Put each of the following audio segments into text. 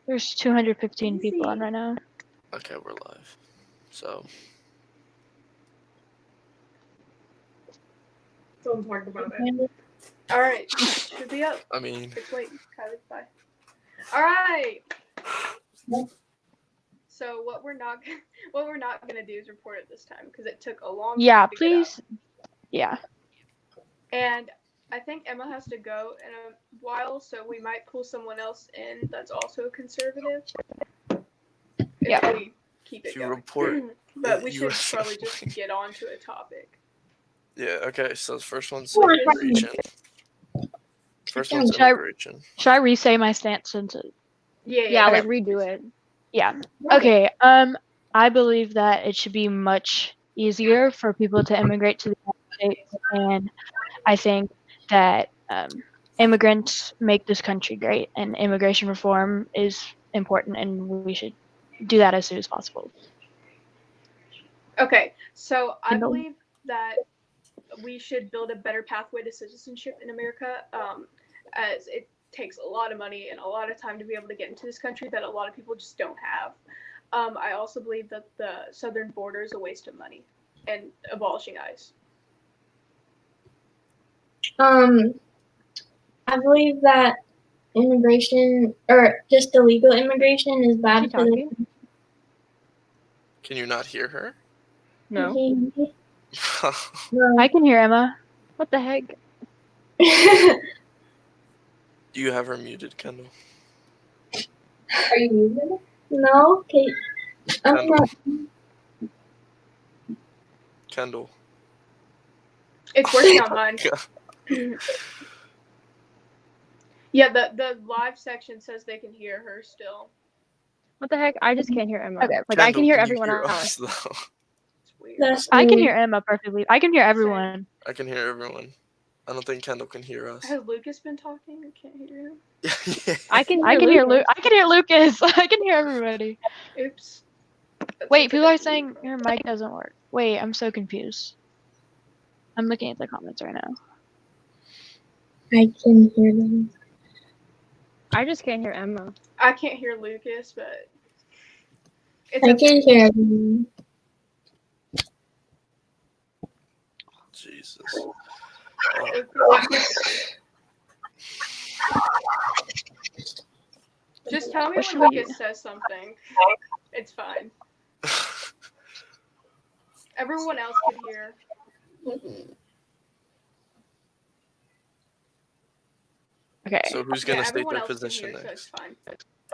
There's 215 people on right now. Okay, we're live. So. Don't talk about it. All right, should be up. I mean. It's late. Kylie, bye. All right. So what we're not gonna do is report it this time because it took a long time. Yeah, to please. Get up. Yeah. And I think Emma has to go in a while, so we might pull someone else in that's also conservative. Yeah. If we keep it if you going. report, but we should probably just get on to a topic. Yeah. Okay. So the first one's immigration. First one's immigration. Should I re-say my stance since it? Yeah. Okay. Like redo it. Yeah. Okay. I believe that it should be much easier for people to immigrate to the United States, and I think that immigrants make this country great, and immigration reform is important, and we should do that as soon as possible. Okay, so I believe that we should build a better pathway to citizenship in America, as it takes a lot of money and a lot of time to be able to get into this country that a lot of people just don't have. I also believe that the southern border is a waste of money and abolishing ICE. I believe that immigration, or just illegal immigration, is bad for the. Can you not hear her? No. No. I can hear Emma. What the heck? Do you have her muted, Kyndal? Are you muted? No. Okay. Kyndal. It's working on mine. Yeah, the live section says they can hear her still. What the heck? I just can't hear Emma. Okay. Like Kyndal, I can hear can everyone else. else. It's weird. I can hear Emma perfectly. I can hear everyone. I can hear everyone. I don't think Kyndal can hear us. Has Lucas been talking? I can't hear him. Yeah. I can hear Lucas. I can hear everybody. Oops. Wait, people are saying your mic doesn't work. Wait, I'm so confused. I'm looking at the comments right now. I can hear them. I just can't hear Emma. I can't hear Lucas, but I can hear everyone. Jesus. Just tell me when Lucas says something. It's fine. Everyone else can hear. Okay. So who's gonna state their position next? next? So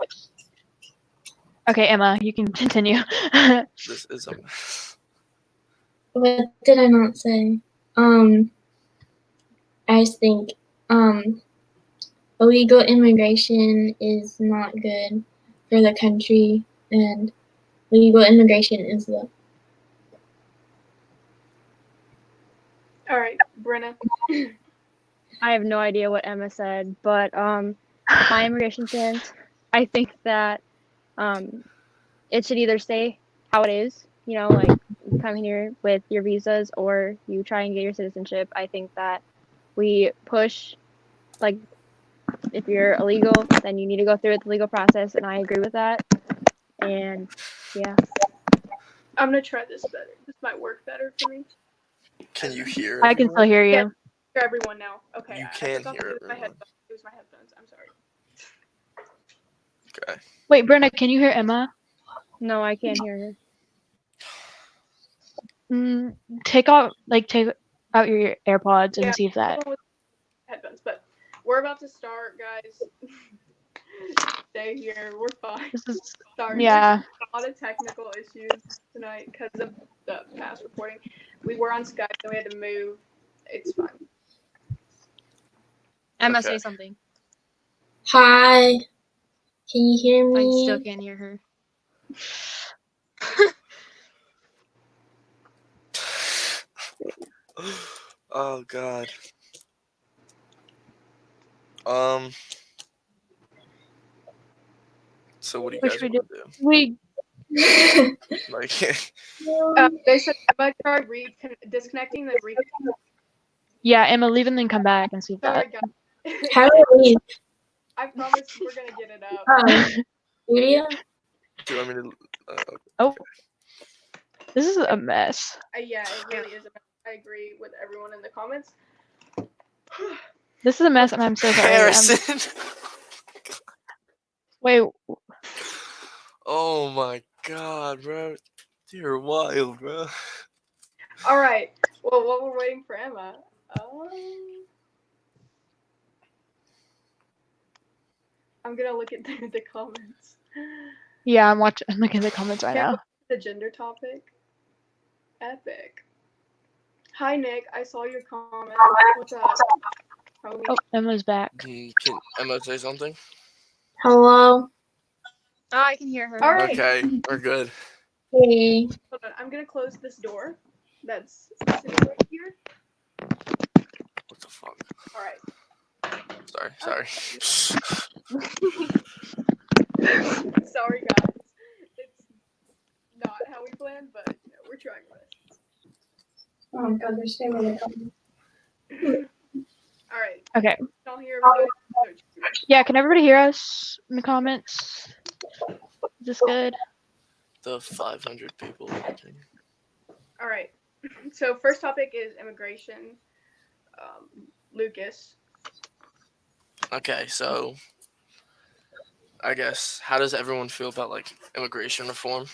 it's fine. Okay, Emma, you can continue. This is a mess. What did I not say? I just think illegal immigration is not good for the country, and legal immigration is the. All right, Brenna. I have no idea what Emma said, but my immigration stance, I think that it should either stay how it is, you know, like you come here with your visas or you try and get your citizenship. I think that we push, like, if you're illegal, then you need to go through the legal process, and I agree with that. And yeah. I'm gonna try this better. This might work better for me. Can you hear? I can still hear you. Yeah, hear everyone now. Okay. You can hear everyone. It was my headphones. I'm sorry. Okay. Wait, Brenna, can you hear Emma? No, I can't hear her. Take out your AirPods and see if that. Headphones, but we're about to start, guys. Stay here. We're fine. This is Sorry. yeah. There's a lot of technical issues tonight because of the past recording. We were on Skype and we had to move. It's fine. Emma, Okay. say something. Hi. Can you hear me? I still can't hear her. Oh God. So what do you guys want to do? We Like, They said Emma tried disconnecting the yeah, Emma, leave and then come back and see if Sorry, that. guys. How do I leave? I promise we're gonna get it up. Studio? Do you want me to? Oh, this is a mess. Yeah, it really is. I agree with everyone in the comments. This is a mess, and I'm so sorry. Harrison. Wait, Oh my god, bro. You're wild, bro. All right. Well, while we're waiting for Emma, I'm gonna look at the comments. yeah, I'm looking at the comments right Can't now. wait for the gender topic. Epic. Hi Nick, I saw your comment. What's up, homie? Oh, Emma's back. Can Emma say something? Hello? Oh, I can hear her. All right. Okay, we're good. Hey. Hold on. I'm gonna close this door. That's sitting right here. What the fuck? All right. Sorry. Sorry, guys. It's not how we planned, but you know, we're trying our best. Oh my god, they're staying with it. All right. Okay. Can y'all hear everybody? Yeah, can everybody hear us in the comments? Is this good? The 500 people watching. All right. So first topic is immigration. Lucas. Okay, so I guess how does everyone feel about like immigration reform?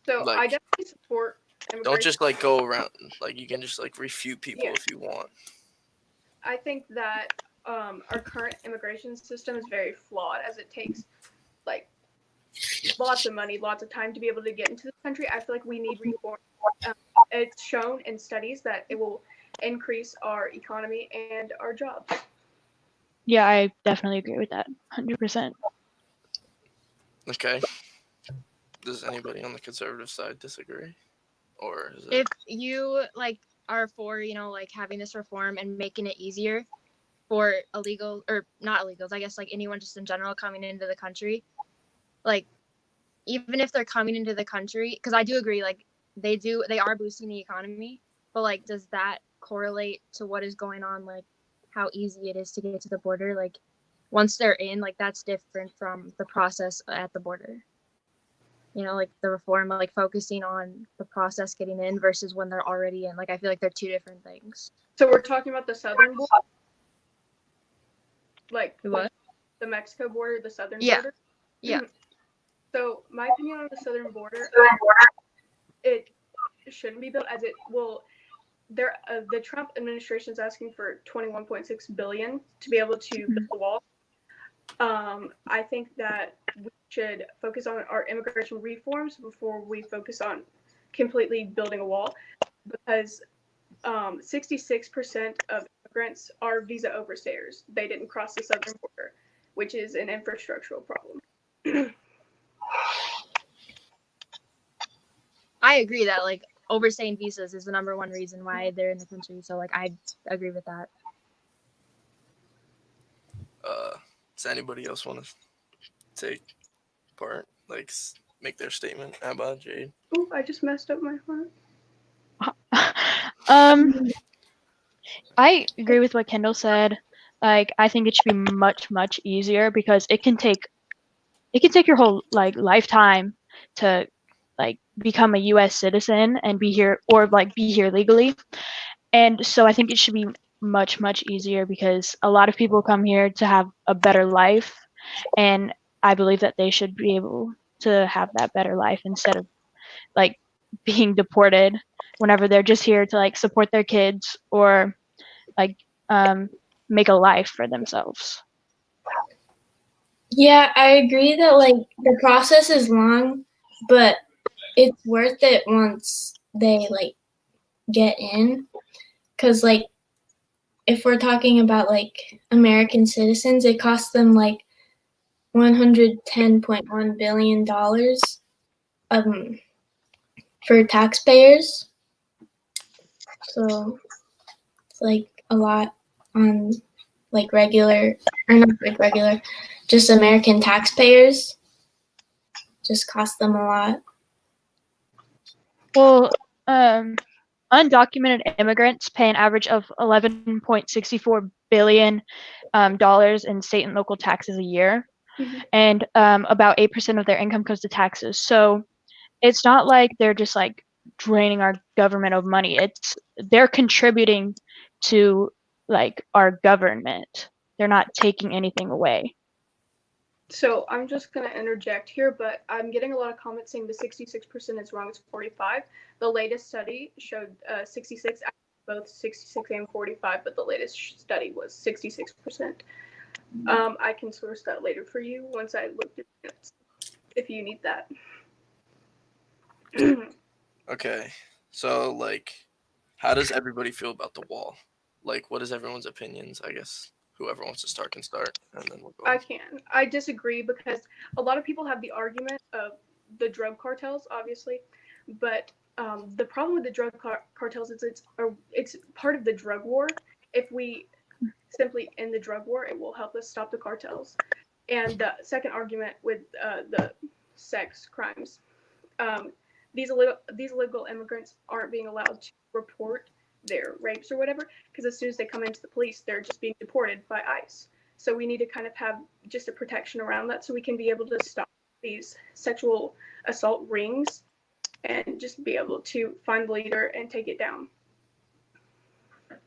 So Like, I definitely support immigration. Don't just like go around. Like you can just like refute people Yeah. if you want. I think that our current immigration system is very flawed, as it takes like lots of money, lots of time to be able to get into the country. I feel like we need reform. It's shown in studies that it will increase our economy and our jobs. Yeah, I definitely agree with that. 100%. Okay. Does anybody on the conservative side disagree? Or is it... If you like are for, like having this reform and making it easier for illegal or not illegals, I guess like anyone just in general coming into the country, like even if they're coming into the country, because I do agree, like they are boosting the economy, but like does that correlate to what is going on, like how easy it is to get to the border? Like once they're in, like that's different from the process at the border. Like the reform, like focusing on the process getting in versus when they're already in. Like I feel like they're two different things. So we're talking about the southern border, like What? The Mexico border, the southern Yeah. border. Yeah. So my opinion on the southern border, it shouldn't be built, as it will. The Trump administration is asking for $21.6 billion to be able to build the wall. I think that we should focus on our immigration reforms before we focus on completely building a wall, because 66% of immigrants are visa overstayers. They didn't cross the southern border, which is an infrastructural problem. I agree that like overstaying visas is the number one reason why they're in the country. So like I agree with that. Does anybody else want to take part? Like make their statement? How about Jade? Oh, I just messed up my heart. I agree with what Kyndal said. Like, I think it should be much, much easier, because it can take your whole like lifetime to like become a U.S. citizen and be here, or like be here legally. And so I think it should be much, much easier, because a lot of people come here to have a better life, and I believe that they should be able to have that better life instead of like being deported whenever they're just here to like support their kids or like make a life for themselves. Yeah, I agree that like the process is long, but it's worth it once they like get in. Cause like if we're talking about like American citizens, it costs them like $110.1 billion for taxpayers. So it's like a lot on like regular, or not like regular, just American undocumented immigrants pay an average of $11.64 billion dollars in state and local taxes a year, and about 8% of their income goes to taxes. So it's not like they're just like draining our government of money. They're contributing to like our government. They're not taking anything away. So I'm just going to interject here, but I'm getting a lot of comments saying the 66% is wrong. It's 45. The latest study showed 66, both 66 and 45, but the latest study was 66%. I can source that later for you once I looked at it, if you need that. Okay, so like, how does everybody feel about the wall? Like, what is everyone's opinions? I guess whoever wants to start can start, and then we'll go. I can. I disagree because a lot of people have the argument of the drug cartels, obviously, but the problem with the drug cartels is it's part of the drug war. If we simply end the drug war, it will help us stop the cartels. And the second argument with the sex crimes, these illegal immigrants aren't being allowed to report their rapes or whatever, because as soon as they come into the police, they're just being deported by ICE. So we need to kind of have just a protection around that so we can be able to stop these sexual assault rings and just be able to find the leader and take it down.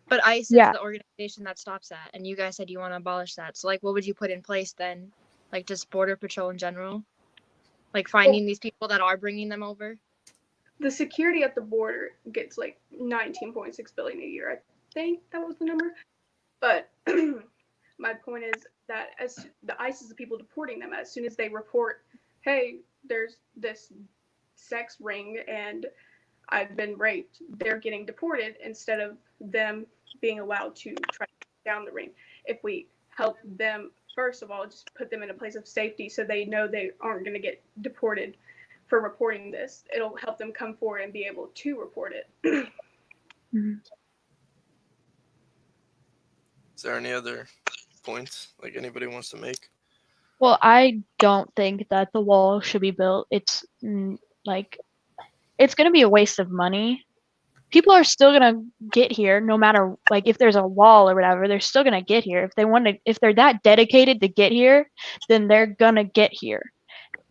But ICE is the organization that stops that, and you guys said you want to abolish that. So, like, what would you put in place then? Like, just Border Patrol in general? Like, finding these people that are bringing them over? The security at the border gets like $19.6 billion a year. I think that was the number. But my point is that as the ICE is the people deporting them, as soon as they report, hey, there's this sex ring and I've been raped, they're getting deported instead of them being allowed to try to get down the ring. If we help them, first of all, just put them in a place of safety so they know they aren't going to get deported for reporting this, it'll help them come forward and be able to report it. Mm-hmm. Is there any other points like anybody wants to make? Well, I don't think that the wall should be built. It's like it's going to be a waste of money. People are still going to get here no matter like if there's a wall or whatever, they're still going to get here. If they're that dedicated to get here, then they're going to get here.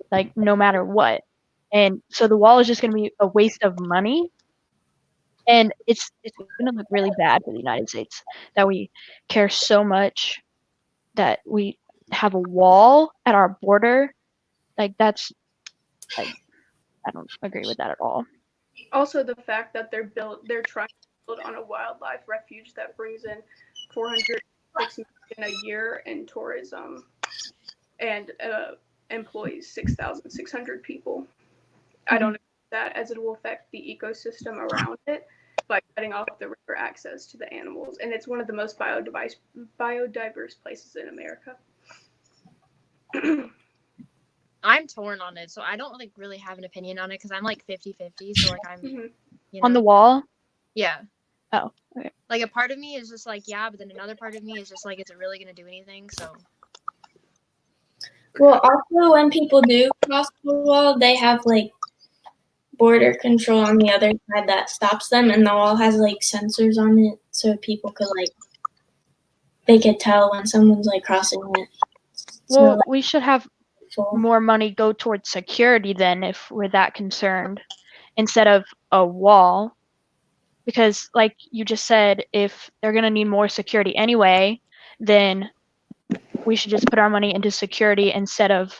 Like no matter what. And so the wall is just going to be a waste of money. And it's going to look really bad for the United States that we care so much that we have a wall at our border. Like that's like I don't agree with that at all. Also, the fact that they're trying to build on a wildlife refuge that brings in $406 million a year in tourism and employs 6,600 people. I don't know that as it will affect the ecosystem around it by cutting off the river access to the animals, and it's one of the most biodiverse places in America. I'm torn on it, so I don't like really have an opinion on it because I'm like 50-50. So like I'm you know, on the wall. Yeah. Oh, okay. Like a part of me is just like yeah, but then another part of me is just like, is it really gonna do anything? So. Well, also when people do cross the wall, they have like border control on the other side that stops them, and the wall has like sensors on it, so people could like they could tell when someone's like crossing it. So, Well, like, we should have more money go towards security then if we're that concerned instead of a wall. Because like you just said, if they're going to need more security anyway, then we should just put our money into security instead of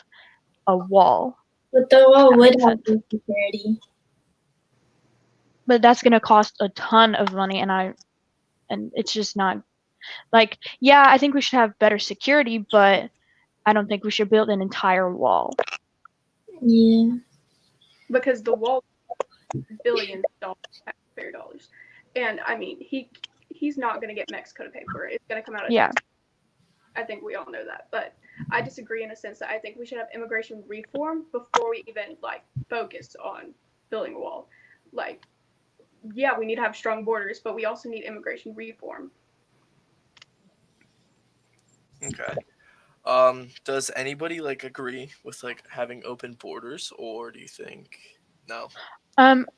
a wall. But the wall would have the security. But that's going to cost a ton of money, and it's just not like, yeah, I think we should have better security, but I don't think we should build an entire wall. Yeah. Because the wall billions of taxpayer dollars. And I mean, he's not going to get Mexico to pay for it. It's going to come out of tax. I think we all know that. But I disagree in a sense that I think we should have immigration reform before we even like focus on building a wall. Like, yeah, we need to have strong borders, but we also need immigration reform. Okay. Does anybody like agree with like having open borders, or do you think No.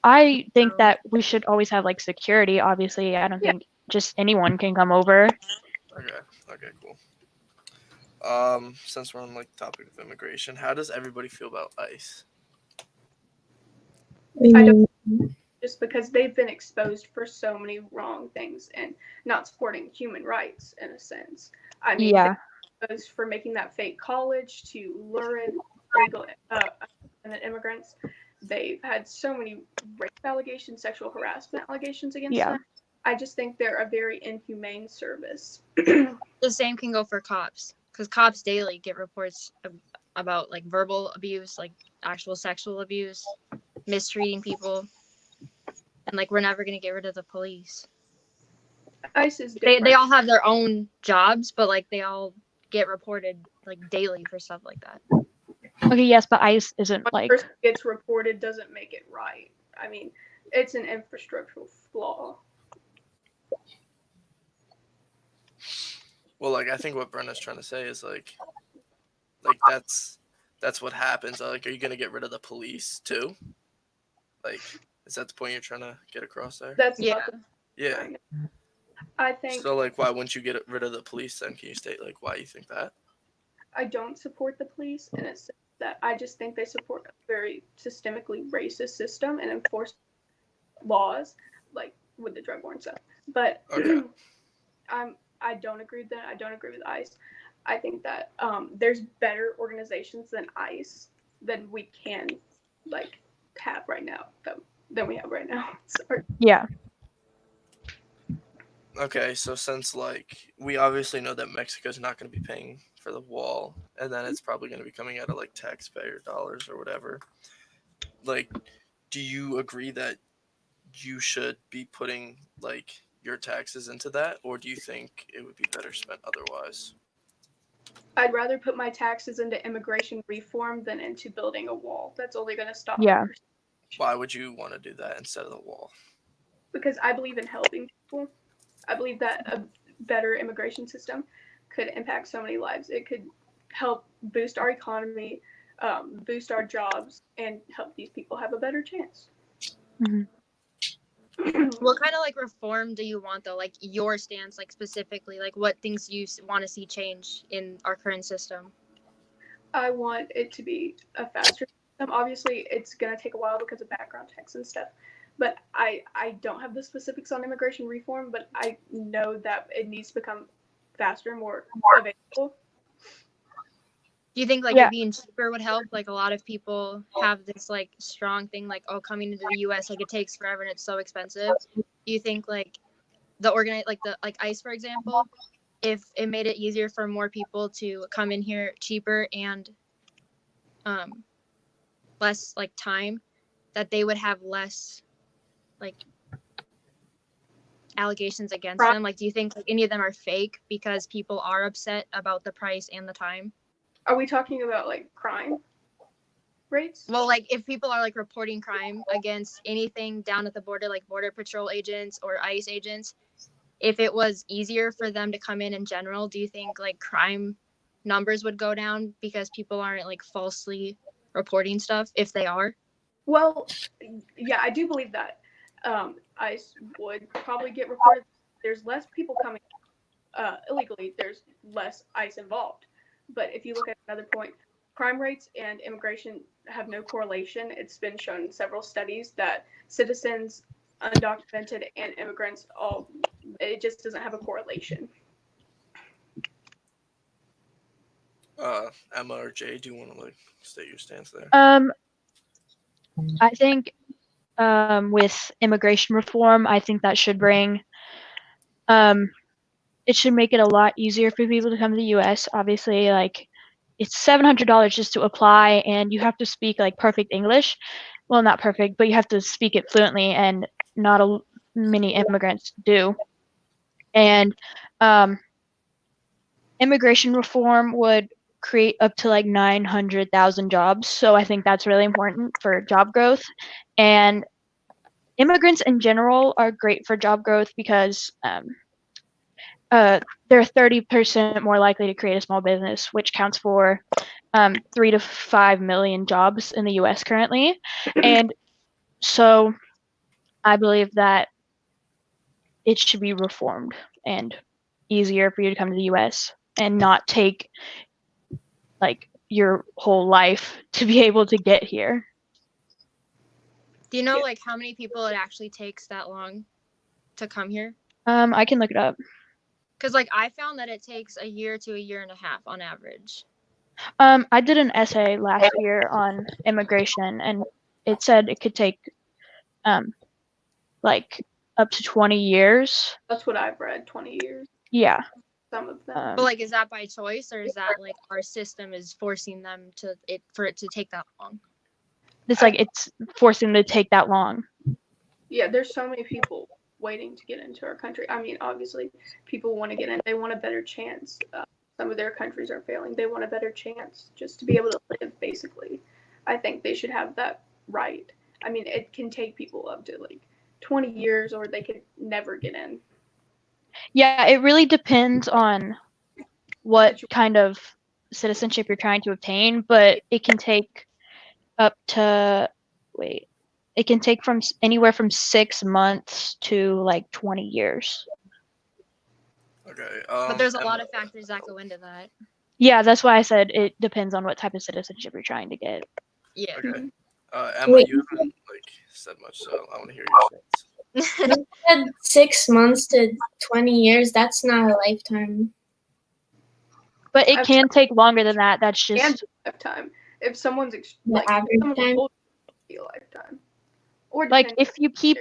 I think that we should always have like security. Obviously, I don't think just anyone can come over. Okay, cool. Since we're on like the topic of immigration, how does everybody feel about ICE? I don't, just because they've been exposed for so many wrong things and not supporting human rights in a sense. I mean, Yeah. they're exposed for making that fake college to lure in illegal immigrants. They've had so many rape allegations, sexual harassment allegations against Yeah. them. I just think they're a very inhumane service. The same can go for cops, because cops daily get reports about like verbal abuse, like actual sexual abuse, mistreating people, and like we're never gonna get rid of the police. ICE is different. They all have their own jobs, but like they all get reported like daily for stuff like that. Okay, yes, but ICE isn't One like. person gets reported doesn't make it right. I mean, it's an infrastructural flaw. Well, like I think what Brenna's trying to say is like that's what happens. Like, are you gonna get rid of the police too? Like, is that the point you're trying to get across there? That's Yeah. not the Yeah. point. I think So like, why wouldn't you get rid of the police then? Can you state like why you think that? I don't support the police in a sense that I just think they support a very systemically racist system and enforce laws like with the drug war and stuff. But Okay. I don't agree with that. I don't agree with ICE. I think that there's better organizations than ICE than we can like have right now than we have right now. Sorry. Yeah. Okay, so since like we obviously know that Mexico's not going to be paying for the wall, and then it's probably going to be coming out of like taxpayer dollars or whatever. Like, do you agree that you should be putting like your taxes into that, or do you think it would be better spent otherwise? I'd rather put my taxes into immigration reform than into building a wall. That's only going to stop. Yeah. Why would you want to do that instead of the wall? Because I believe in helping people. I believe that a better immigration system could impact so many lives. It could help boost our economy, boost our jobs, and help these people have a better chance. Mhm. What kind of like reform do you want though? Like your stance, like specifically, like what things you want to see change in our current system? I want it to be a faster system. Obviously, it's going to take a while because of background checks and stuff. But I don't have the specifics on immigration reform, but I know that it needs to become faster and more available. Do you think like Yeah. it being cheaper would help? Like a lot of people have this like strong thing, like, oh, coming into the U.S. like it takes forever and it's so expensive. Do you think like the ICE, for example, if it made it easier for more people to come in here cheaper and less like time, that they would have less like allegations against them? Like, do you think like any of them are fake because people are upset about the price and the time? Are we talking about like crime rates? Well, like if people are like reporting crime against anything down at the border, like border patrol agents or ICE agents, if it was easier for them to come in general, do you think like crime numbers would go down because people aren't like falsely reporting stuff if they are? Well, yeah, I do believe that ICE would probably get reported. There's less people coming illegally. There's less ICE involved. But if you look at another point, crime rates and immigration have no correlation. It's been shown in several studies that citizens, undocumented, and immigrants it just doesn't have a correlation. Emma or Jay, do you want to like state your stance there? I think with immigration reform, I think that should bring it should make it a lot easier for people to come to the U.S. Obviously, like it's $700 just to apply, and you have to speak like perfect English. Well, not perfect, but you have to speak it fluently, and not many immigrants do. And immigration reform would create up to like 900,000 jobs. So I think that's really important for job growth. And immigrants in general are great for job growth because they're 30% more likely to create a small business, which counts for 3 to 5 million jobs in the U.S. currently. And So I believe that it should be reformed and easier for you to come to the US and not take like your whole life to be able to get here. Do you know like how many people it actually takes that long to come here? I can look it up. Because like I found that it takes a year to a year and a half on average. I did an essay last year on immigration, and it said it could take like up to 20 years. That's what I've read. 20 years. Yeah. Some of them. But like, is that by choice, or is that like our system is forcing them to it for it to take that long? It's like it's forcing them to take that long. Yeah, there's so many people waiting to get into our country. I mean, obviously, people want to get in. They want a better chance. Some of their countries are failing. They want a better chance just to be able to live, basically. I think they should have that right. I mean, it can take people up to like 20 years, or they could never get in. Yeah, it really depends on what kind of citizenship you're trying to obtain, but it can take up to it can take from anywhere from 6 months to like 20 years. Okay. But there's a lot of factors that go into that. Yeah, that's why I said it depends on what type of citizenship you're trying to get. Yeah. Okay. Emma, you haven't like said much, so I want to hear your thoughts. You said 6 months to 20 years. That's not a lifetime. But it can take longer than that. That's And just lifetime. If someone's The average someone's time? old, it'll be a lifetime. Or like depending- if you keep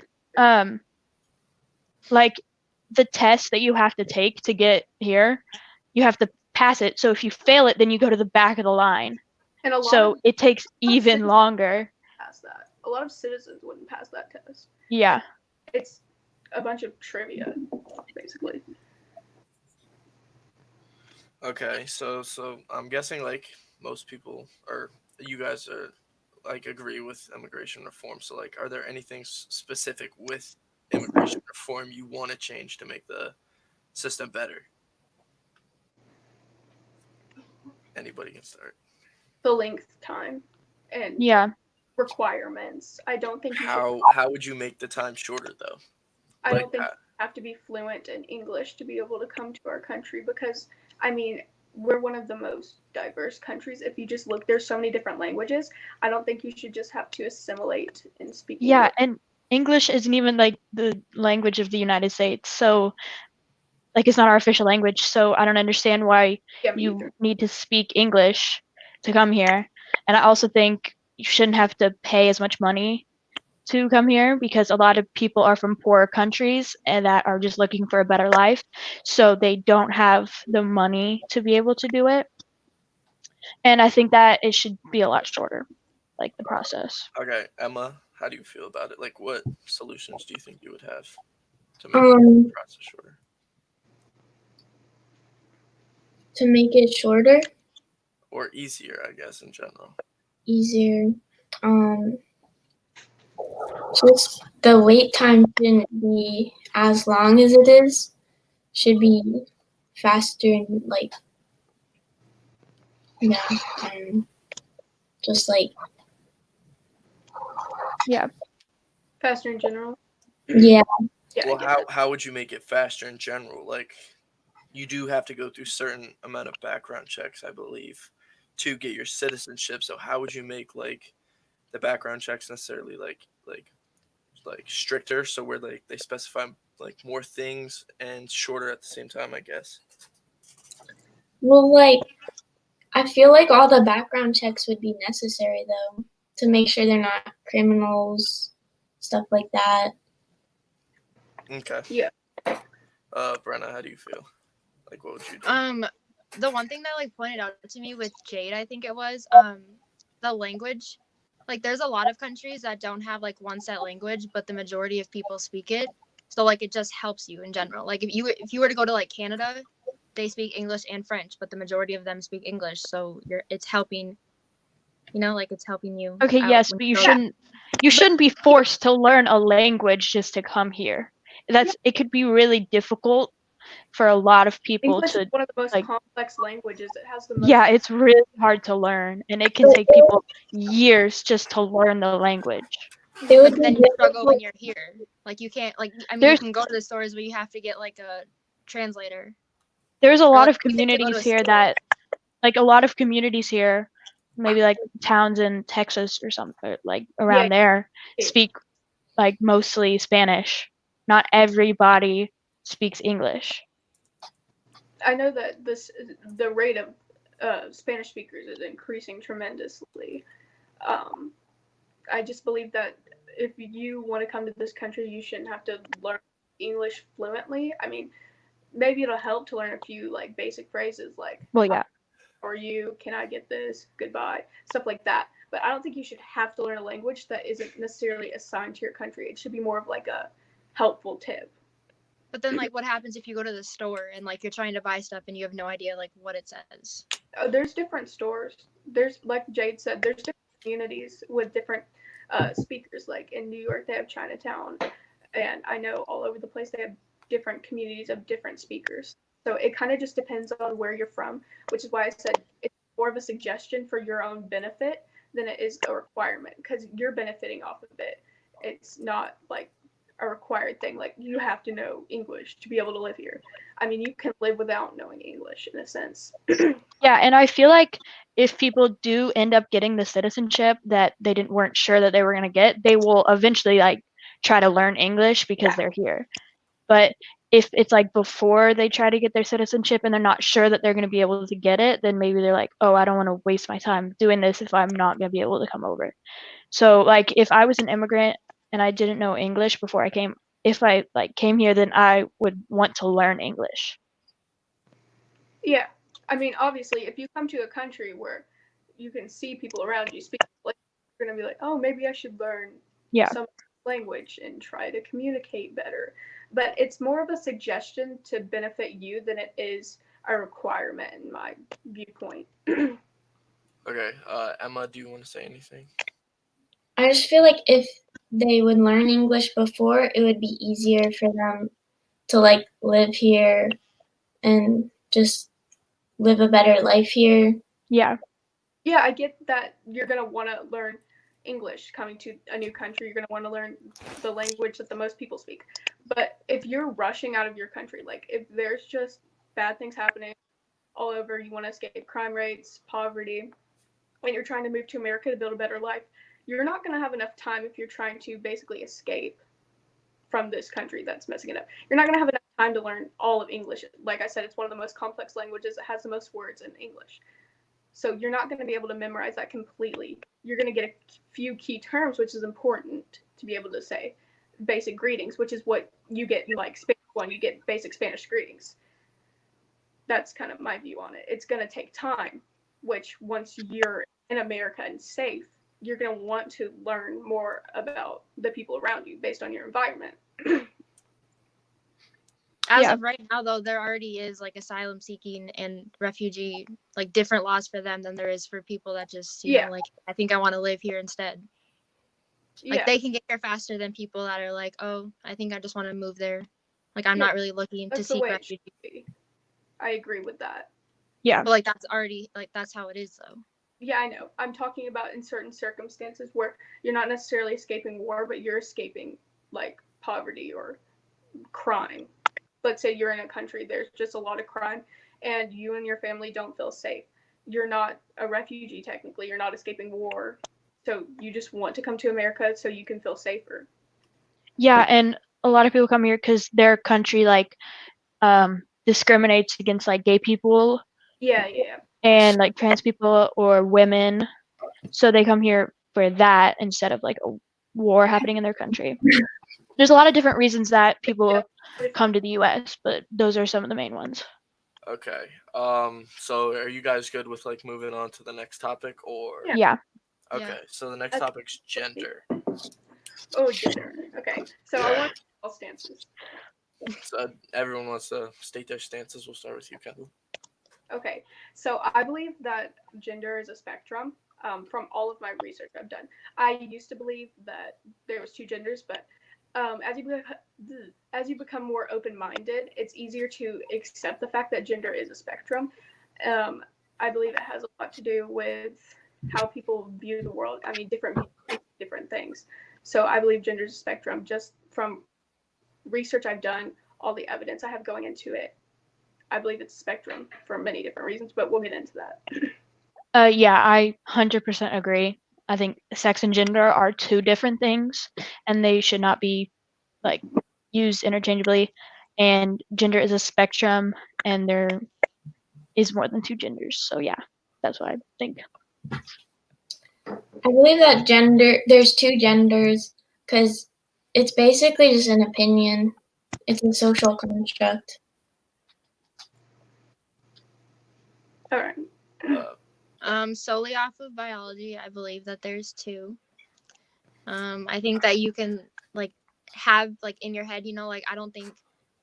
like the test that you have to take to get here, you have to pass it. So if you fail it, then you go to the back of the line. and a lot So of it takes even longer. pass that. A lot of citizens wouldn't pass that test. Yeah. It's a bunch of trivia, basically. Okay, so I'm guessing like most people or you guys are like agree with immigration reform. So like, are there anything specific with immigration reform you want to change to make the system better? Anybody can start. The length time and Yeah. requirements. I don't think you should, How would you make the time shorter though? I like don't think that? you have to be fluent in English to be able to come to our country, because I mean, we're one of the most diverse countries. If you just look, there's so many different languages. I don't think you should just have to assimilate and speak Yeah, English. and English isn't even like the language of the United States. So like it's not our official language. So I don't understand why Yeah, me you either. need to speak English to come here. And I also think you shouldn't have to pay as much money to come here, because a lot of people are from poorer countries and that are just looking for a better life. So they don't have the money to be able to do it. And I think that it should be a lot shorter, like the process. Okay, Emma, how do you feel about it? Like, what solutions do you think you would have to make the process shorter? To make it shorter, Or easier, I guess, in general. easier. Just the wait time shouldn't be as long as it is. Should be faster and like, yeah, and just like, Yeah. Faster in general. yeah. Yeah, Well, I get that. how would you make it faster in general? Like, you do have to go through certain amount of background checks, I believe, to get your citizenship. So how would you make like the background checks necessarily like stricter, so where like they specify like more things and shorter at the same time, I guess? Well, like, I feel like all the background checks would be necessary though, to make sure they're not criminals, stuff like that. Okay. Yeah. Brenna, how do you feel? Like, what would you do? The one thing that like pointed out to me with Jade, I think it was, the language. Like there's a lot of countries that don't have like one set language, but the majority of people speak it. So like it just helps you in general. Like if you were to go to like Canada, they speak English and French, but the majority of them speak English. So it's helping, like it's helping you. Okay, out yes, when but you you go- shouldn't be forced to learn a language just to come here. It could be really difficult for a lot of people English to is one of the most like complex languages. It has the most. yeah, it's really hard to learn, and it can take people years just to learn the language. It would But then be you struggle when difficult. you're here. Like you can't like I mean you There's can go to the stores, but you have to get like a translator. there's a Or lot like of you get to go to communities a here store. that like a lot of communities here, maybe like towns in Texas or something like around there Yeah. speak like mostly Spanish. Not everybody speaks English. I know that the rate of Spanish speakers is increasing tremendously. Um, I just believe that if you want to come to this country, you shouldn't have to learn English fluently. I mean, maybe it'll help to learn a few like basic phrases like Well, yeah. "How are you? Can I get this? Goodbye," stuff like that. But I don't think you should have to learn a language that isn't necessarily assigned to your country. It should be more of like a helpful tip. But then like what happens if you go to the store and like you're trying to buy stuff and you have no idea like what it says? There's different stores. There's like Jade said, there's different communities with different speakers. Like in New York, they have Chinatown, and I know all over the place they have different communities of different speakers. So it kind of just depends on where you're from, which is why I said it's more of a suggestion for your own benefit than it is a requirement because you're benefiting off of it. It's not like a required thing. Like you have to know English to be able to live here. I mean, you can live without knowing English in a sense. Yeah, and I feel like if people do end up getting the citizenship that they weren't sure that they were going to get, they will eventually like try to learn English because they're here. But if it's like before they try to get their citizenship and they're not sure that they're going to be able to get it, then maybe they're like, "Oh, I don't want to waste my time doing this if I'm not going to be able to come over." So like if I was an immigrant and I didn't know English before I came, if I like came here, then I would want to learn English. Yeah. I mean, obviously, if you come to a country where you can see people around you speak, like, you're going to be like, oh, maybe I should learn Yeah. some language and try to communicate better. But it's more of a suggestion to benefit you than it is a requirement in my viewpoint. Okay, Emma, do you want to say anything? I just feel like if they would learn English before, it would be easier for them to like live here and just live a better life here. Yeah. Yeah, I get that you're going to want to learn English coming to a new country. You're going to want to learn the language that the most people speak. But if you're rushing out of your country, like if there's just bad things happening all over, you want to escape crime rates, poverty, and you're trying to move to America to build a better life, you're not going to have enough time if you're trying to basically escape from this country that's messing it up. You're not going to have enough time to learn all of English. Like I said, it's one of the most complex languages. It has the most words in English. So you're not going to be able to memorize that completely. You're going to get a few key terms, which is important to be able to say. Basic greetings, which is what you get in like Spanish 1, you get basic Spanish greetings. That's kind of my view on it. It's going to take time, which once you're in America and safe, you're going to want to learn more about the people around you based on your environment. As Yeah. of right now, though, there already is like asylum seeking and refugee, like different laws for them than there is for people that just, you Yeah. know, like, I think I want to live here instead. Like, Yeah, they can get here faster than people that are like, oh, I think I just want to move there. Like, I'm Yeah, not really looking to that's the seek way it should refugee. be. I agree with that. Yeah. But, like, that's already, like, that's how it is, though. Yeah, I know. I'm talking about in certain circumstances where you're not necessarily escaping war, but you're escaping like poverty or crime. Let's say you're in a country, there's just a lot of crime, and you and your family don't feel safe. You're not a refugee, technically. You're not escaping war. So you just want to come to America so you can feel safer. Yeah, and a lot of people come here because their country like discriminates against like gay people Yeah, yeah. and like trans people or women, so they come here for that instead of like a war happening in their country. There's a lot of different reasons that people come to the U.S., but those are some of the main ones. Okay. So are you guys good with like moving on to the next topic or? Yeah. Yeah. Okay. Yeah. So the next topic's gender. Oh, gender. Okay. So I want all stances. So everyone wants to state their stances. We'll start with you, Kyndal. Okay, so I believe that gender is a spectrum. From all of my research I've done, I used to believe that there was two genders, but as you become more open-minded, it's easier to accept the fact that gender is a spectrum. I believe it has a lot to do with how people view the world. I mean, different people do different things. So I believe gender is a spectrum. Just from research I've done, all the evidence I have going into it, I believe it's a spectrum for many different reasons, but we'll get into that. Yeah, I 100% agree. I think sex and gender are two different things, and they should not be like used interchangeably. And gender is a spectrum, and there is more than two genders. So yeah, that's what I think. I believe that there's two genders because it's basically just an opinion. It's a social construct. All right. Solely off of biology, I believe that there's two. I think that you can like have like in your head, like I don't think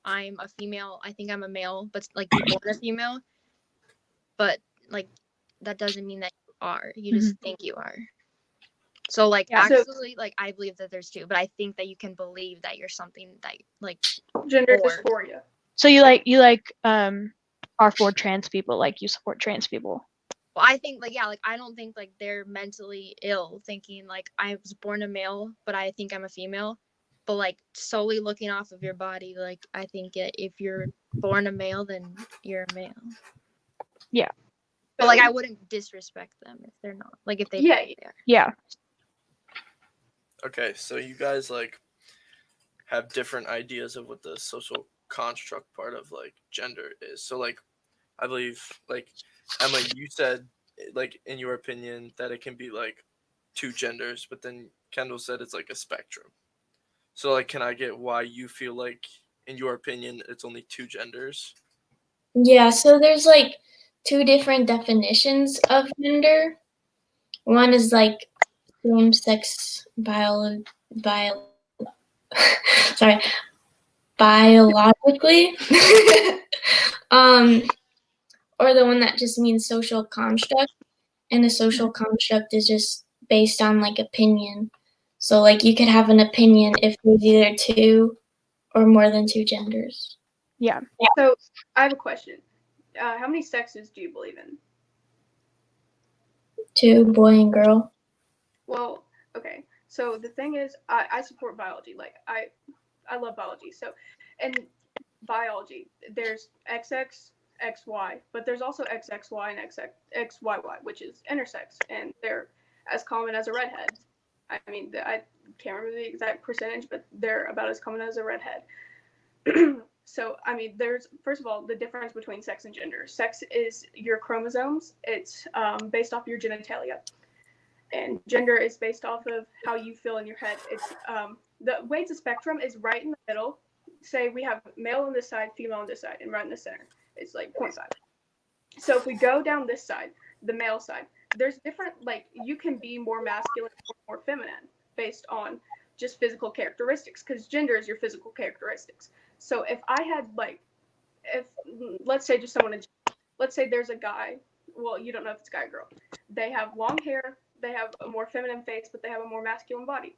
I'm a female. I think I'm a male, but like you're born a female. But like that doesn't mean that you are. You just think you are. So like Yeah. actually, like I believe that there's two, but I think that you can believe that you're something that like Gender or- dysphoria. So you are for trans people, like you support trans people. Well, I think like I don't think like they're mentally ill thinking like I was born a male, but I think I'm a female. But like solely looking off of your body, like I think if you're born a male, then you're a male. Yeah. But like I wouldn't disrespect them if they're not. Like if they are. Yeah. Okay, so you guys like have different ideas of what the social construct part of like gender is. So like I believe like Emma, you said like in your opinion that it can be like two genders, but then Kendall said it's like a spectrum. So like can I get why you feel like in your opinion it's only two genders? Yeah, so there's like two different definitions of gender. One is like same-sex sorry, biologically, or the one that just means social construct, and a social construct is just based on like opinion. So like you could have an opinion if there's either two or more than two genders. Yeah. So I have a question. How many sexes do you believe in? Two, boy and girl. Well, okay. So the thing is, I support biology. Like I love biology. So, in biology, there's XX, XY, but there's also XXY and XYY, which is intersex, and they're as common as a redhead. I mean, I can't remember the exact percentage, but they're about as common as a redhead. So, I mean, there's, first of all, the difference between sex and gender. Sex is your chromosomes. It's based off your genitalia. And gender is based off of how you feel in your head. It's the way it's a spectrum is right in the middle. Say we have male on this side, female on this side, and right in the center. It's like 0.5. So if we go down this side, the male side, there's different, like, you can be more masculine or more feminine based on just physical characteristics, because gender is your physical characteristics. So if I had, like, let's say just someone, let's say there's a guy, well, you don't know if it's a guy or girl. They have long hair, they have a more feminine face, but they have a more masculine body.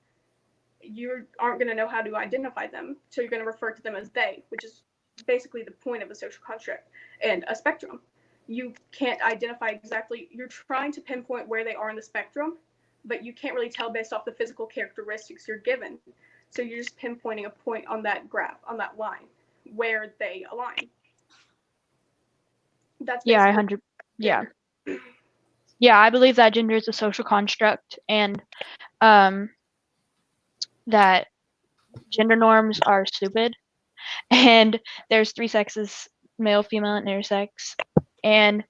You aren't going to know how to identify them, so you're going to refer to them as they, which is basically the point of a social construct and a spectrum. You can't identify exactly, you're trying to pinpoint where they are in the spectrum, but you can't really tell based off the physical characteristics you're given. So you're just pinpointing a point on that graph, on that line, where they align. That's Yeah, I believe that gender is a social construct, and that gender norms are stupid, and there's three sexes, male, female, and intersex, and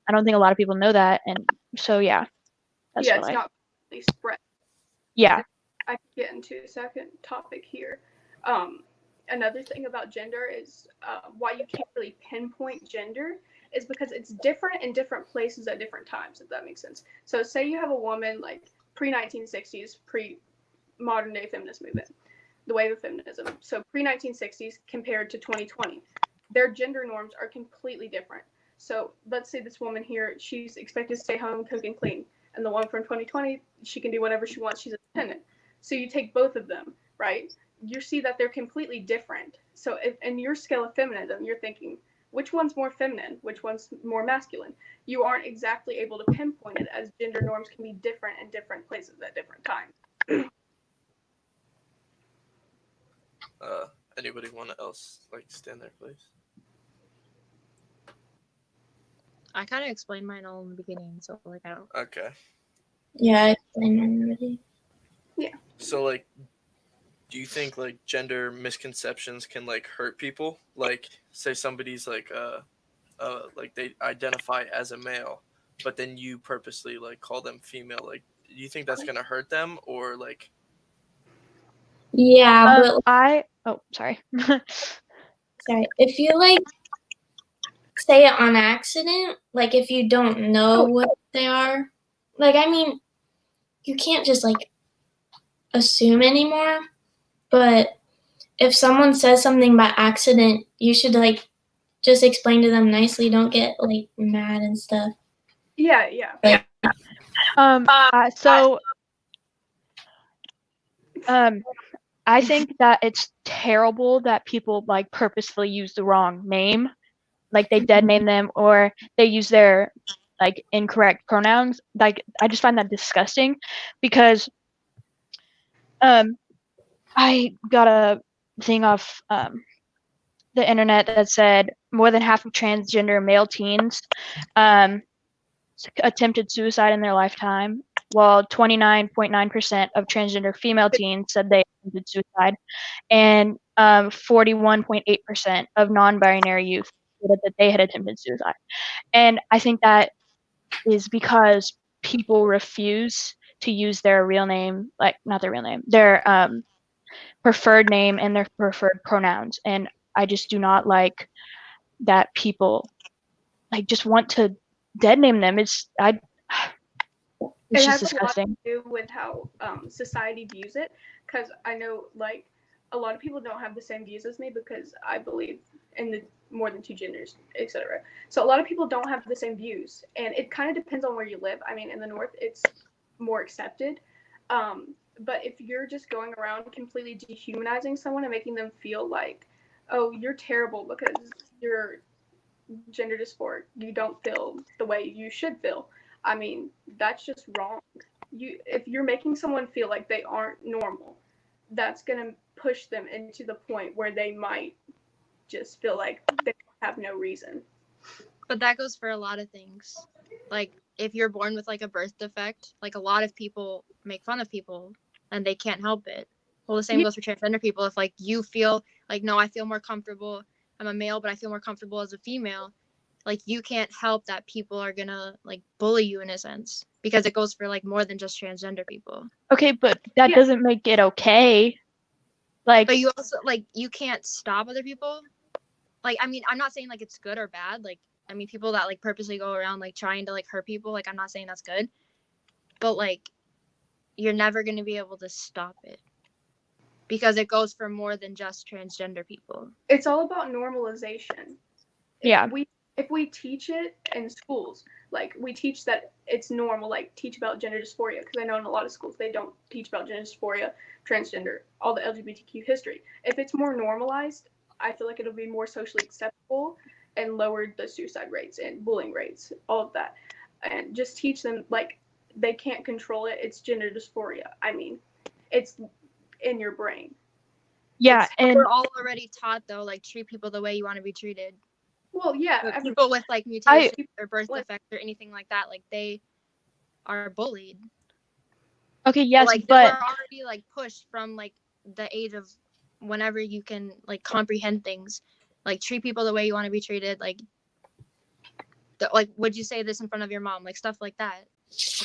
I don't think a lot of people know that, and so yeah, that's it's not really spread. Yeah. I can get into a second topic here. Another thing about gender is why you can't really pinpoint gender is because it's different in different places at different times, if that makes sense. So say you have a woman like pre-1960s, pre-modern day feminist movement, the wave of feminism. So pre-1960s compared to 2020, their gender norms are completely different. So let's say this woman here, she's expected to stay home, cook, and clean. And the one from 2020, she can do whatever she wants. She's independent. So you take both of them, right? You see that they're completely different. So if, in your scale of feminism, you're thinking, which one's more feminine? Which one's more masculine? You aren't exactly able to pinpoint it, as gender norms can be different in different places at different times. Anybody want to else like stand there, please? I kind of explained mine all in the beginning, so like I don't. Okay. Yeah, I explained mine already. So like, do you think like gender misconceptions can like hurt people? Like, say somebody's like they identify as a male, but then you purposely like call them female. Like, do you think that's gonna hurt them or like? Yeah, but Sorry. sorry. If you like say it on accident, like if you don't know what they are, like I mean, you can't just like assume anymore. But if someone says something by accident, you should like just explain to them nicely. Don't get like mad and stuff. Yeah. I think that it's terrible that people like purposefully use the wrong name, like they dead name them or they use their like incorrect pronouns. Like I just find that disgusting because I got a thing off the internet that said more than half of transgender male teens attempted suicide in their lifetime, while 29.9% of transgender female teens said they attempted suicide, and 41.8% of non-binary youth said that they had attempted suicide. And I think that is because people refuse to use their real name, like not their real name, their preferred name and their preferred pronouns. And I just do not like that people like just want to dead name them. It's It just has a lot to disgusting. do with how society views it, because I know like a lot of people don't have the same views as me because I believe in the more than two genders, etc. So a lot of people don't have the same views, and it kind of depends on where you live. I mean, in the north, it's more accepted, but if you're just going around completely dehumanizing someone and making them feel like, oh, you're terrible because you're gender dysphoric, you don't feel the way you should feel. I mean, that's just wrong. If you're making someone feel like they aren't normal, that's gonna push them into the point where they might just feel like they have no reason. But that goes for a lot of things. Like if you're born with like a birth defect, like a lot of people make fun of people and they can't help it. Well, the same goes for transgender people. If like you feel like, no, I feel more comfortable, I'm a male, but I feel more comfortable as a female, like you can't help that people are gonna like bully you in a sense, because it goes for like more than just transgender people. Okay, but that doesn't make it okay. Like, but you also like you can't stop other people. Like, I mean, I'm not saying like it's good or bad. Like, I mean, people that like purposely go around like trying to like hurt people, like I'm not saying that's good, but like you're never gonna be able to stop it because it goes for more than just transgender people. It's all about normalization. yeah. If we teach it in schools, like we teach that it's normal, like teach about gender dysphoria, because I know in a lot of schools they don't teach about gender dysphoria, transgender, all the LGBTQ history. If it's more normalized, I feel like it'll be more socially acceptable and lower the suicide rates and bullying rates, all of that. And just teach them like they can't control it. It's gender dysphoria. I mean, it's in your brain. Yeah, and we're all already taught though, like treat people the way you want to be treated. Well, yeah, people with like mutations or birth defects or anything like that, like they are bullied. Okay, yes, like but we're already like pushed from like the age of whenever you can like comprehend things, like treat people the way you want to be treated, like would you say this in front of your mom, like stuff like that.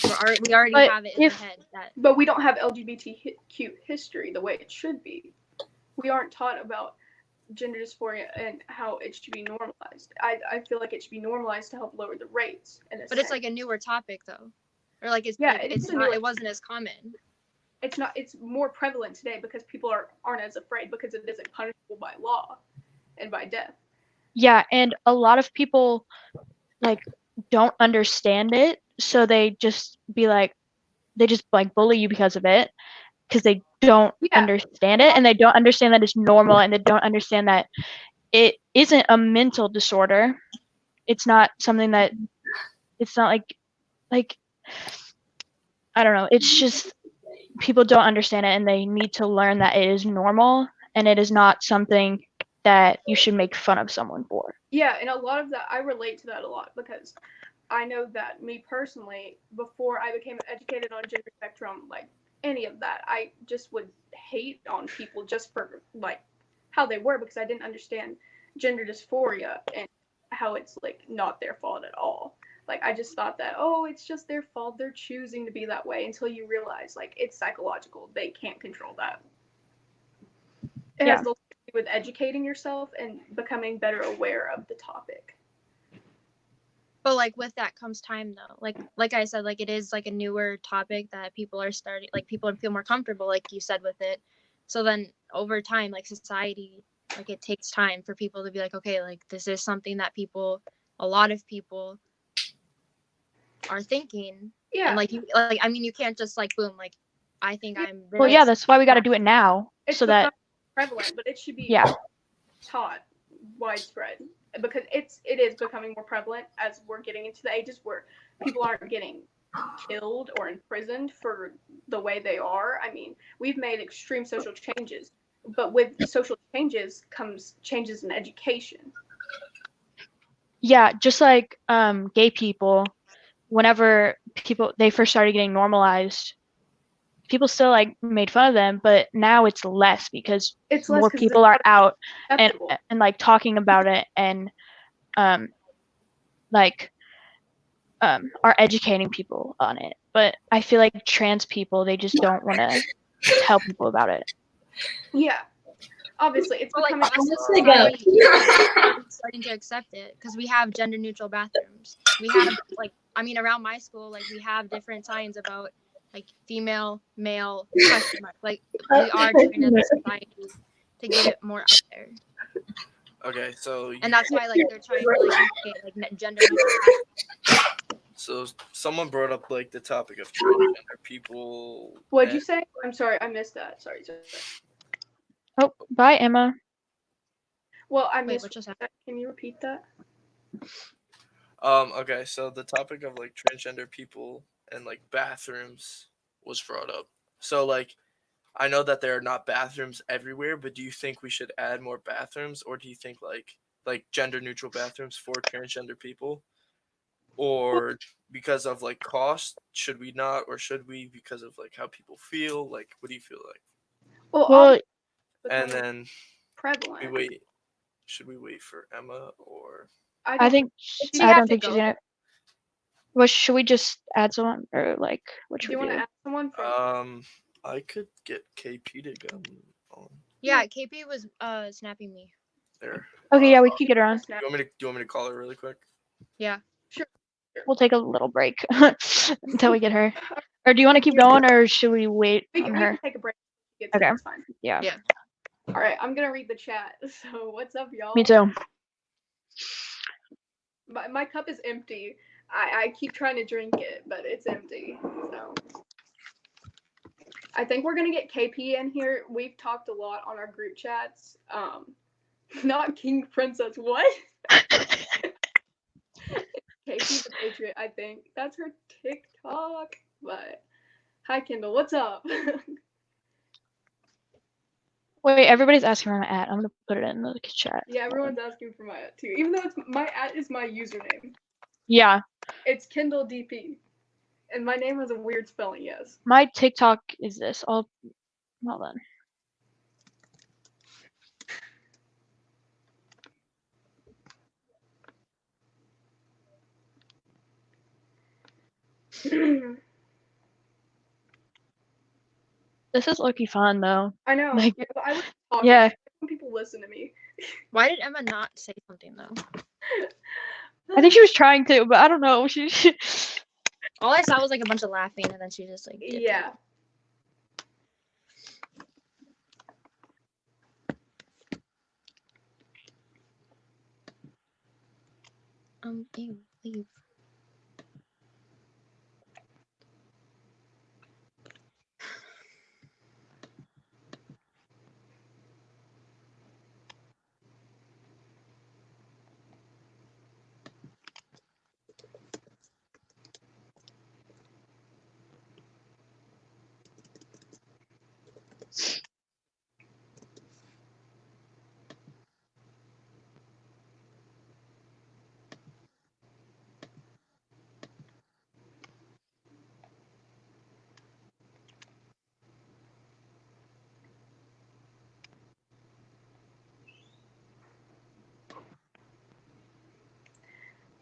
We already have it in our head that. But we don't have LGBTQ history the way it should be. We aren't taught about gender dysphoria and how it should be normalized. I feel like it should be normalized to help lower the rates. But it's like a newer topic though, or like it's it wasn't as common. It's not. It's more prevalent today because people aren't as afraid because it isn't punishable by law and by death. Yeah, and a lot of people like don't understand it, so they just bully you because of it, because they don't understand it, and they don't understand that it's normal, and they don't understand that it isn't a mental disorder. It's not something that it's not like I don't know. It's just people don't understand it, and they need to learn that it is normal, and it is not something that you should make fun of someone for. Yeah, and a lot of that, I relate to that a lot because I know that me personally, before I became educated on gender spectrum, like any of that, I just would hate on people just for like how they were because I didn't understand gender dysphoria and how it's like not their fault at all. Like I just thought that, oh, it's just their fault, they're choosing to be that way, until you realize like it's psychological. They can't control that. It Yeah. has to do with educating yourself and becoming better aware of the topic. But like with that comes time though. Like I said, like it is like a newer topic that people are starting, like people feel more comfortable, like you said, with it. So then over time, like society, like it takes time for people to be like, okay, like this is something that a lot of people are thinking. Yeah. And like you, like I mean, you can't just like boom, like I think I'm this. Well, yeah, that's why we got to do it now, It's so that prevalent, but it should be yeah, taught widespread because it is becoming more prevalent as we're getting into the ages where people aren't getting killed or imprisoned for the way they are. I mean, we've made extreme social changes, but with social changes comes changes in education. yeah, just like gay people, whenever they first started getting normalized, people still like made fun of them, but now it's less because It's less more 'cause people it's are out and acceptable. like talking about it and like are educating people on it. But I feel like trans people, they just don't want to tell people about it. Yeah, obviously it's But like becoming. Honestly, go. society is starting to accept it because we have gender neutral bathrooms. We have like I mean around my school, like we have different signs about like female, male, question mark. Like we are trying as a society to get it more out there. Okay, so And that's why like they're trying to like get like gender neutral. so someone brought up like the topic of transgender people. What'd you say? I'm sorry, I missed that. Sorry. Oh, bye, Emma. Well, I Wait, missed what just that. Can you repeat that? Okay, so the topic of like transgender people and like bathrooms was brought up. So like I know that there are not bathrooms everywhere, but do you think we should add more bathrooms, or do you think like gender neutral bathrooms for transgender people? Or because of like cost, should we not, or should we because of like how people feel? Like what do you feel like? Well, And then prevalent. we wait. Should we wait for Emma or I think She I has don't to think go. she's gonna. Well, should we just add someone or like what Do should you we want to do? ask someone from? I could get KP to come on Yeah, KP was snapping me. there. Okay, yeah, we could get her on. Do you want me to call her really quick? Yeah. We'll take a little break until we get her. Or do you want to keep going, or should we wait We on can her? take a break. Okay. That's fine. Yeah. Yeah. All right, I'm gonna read the chat. So what's up, y'all? Me too. My cup is empty. I keep trying to drink it, but it's empty. So I think we're gonna get KP in here. We've talked a lot on our group chats. Not King Princess. What? KP the Patriot. I think that's her TikTok. But hi, Kyndal. What's up? Wait, everybody's asking for my ad. I'm gonna put it in the chat. Yeah, everyone's asking for my at too. Even though my at is my username. Yeah, It's Kyndal DP. And my name has a weird spelling, yes. my TikTok is this. Hold on. This is lucky fun though. I know. Like, I like talking. yeah. When people listen to me. Why did Emma not say something though? I think she was trying to, but I don't know. She All I saw was like a bunch of laughing, and then she just like dipped Yeah. out. Ew, leave.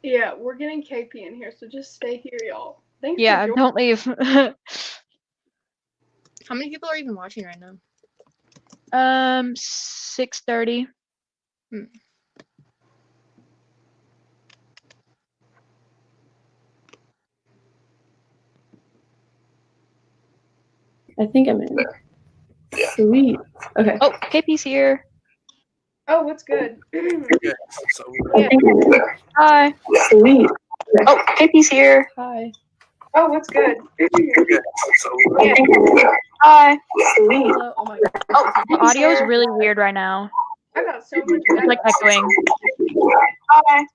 Yeah, we're getting KP in here, so just stay here, y'all. Thanks Yeah, for joining. don't leave. How many people are even watching right now? 6:30. I think I'm in. Yeah. Sweet. Okay. Oh, KP's here. Oh, what's good? Yeah, so Yeah. Hi. Sweet. Oh, KP's here. Hi. Oh, what's good? yeah. Hi. Sweet. Hello. Oh my god. Oh, the audio is really weird right now. I got so much. It's like echoing. Hi.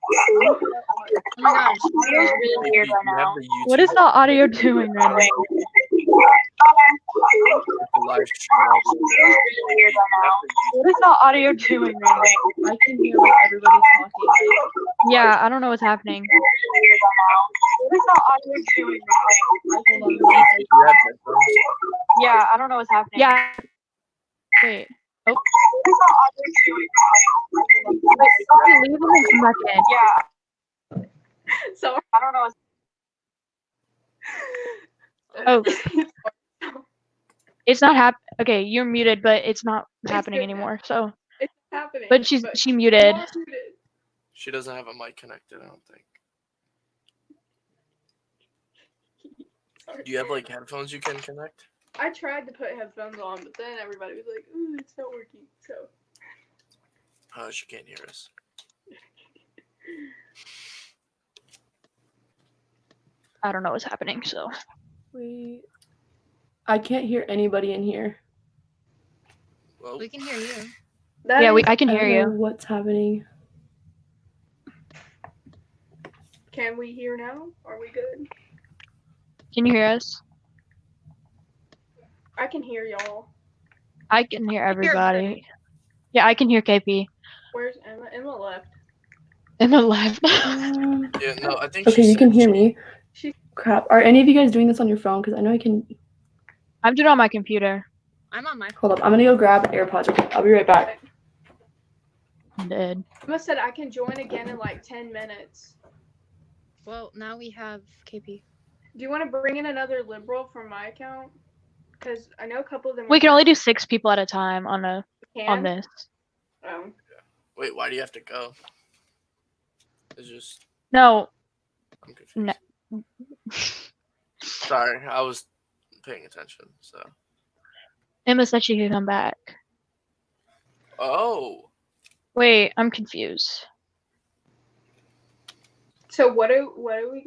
Oh my gosh. Audio is really weird right You have now. the YouTube What is the audio doing right now? the live stream audio. What is the audio doing right now? I can hear like everybody talking. Like, Yeah, I don't know what's happening. What is the audio doing right now? hold on 1 second. You have headphones? Yeah, I don't know what's happening. Yeah. Wait. Oh. Okay, leave and then come back in. Yeah. So I don't know what's. Oh. It's not Okay, you're muted, but it's not happening good anymore. So, it's happening. but she muted. you're all muted. She doesn't have a mic connected, I don't think. Sorry. Do you have like headphones you can connect? I tried to put headphones on, but then everybody was like, "Ooh, it's not working." So Oh, she can't hear us. I don't know what's happening. So, Wait. I can't hear anybody in here. Well, We can hear you. that yeah, is- I can I hear don't know you. what's happening. Can we hear now? Are we good? Can you hear us? I can hear y'all. I can hear everybody. Yeah, I can hear KP. Where's Emma? Emma left. Emma left. yeah, no, I think Okay, she you can said hear me. She- Crap. Are any of you guys doing this on your phone? Because I know I can. I'm doing it on my computer. I'm on my Hold up. I'm gonna go grab AirPods. Okay, I'll be right back. I'm dead. Emma said I can join again in like 10 minutes. Well, now we have KP. Do you want to bring in another liberal from my account? Because I know a couple of them. We can only do 6 people at a time on can. this. Oh. Wait, why do you have to go? It's just No. I'm confused. No. Sorry, I was paying attention, so. Emma said she could come back. Oh. Wait, I'm confused. So what do we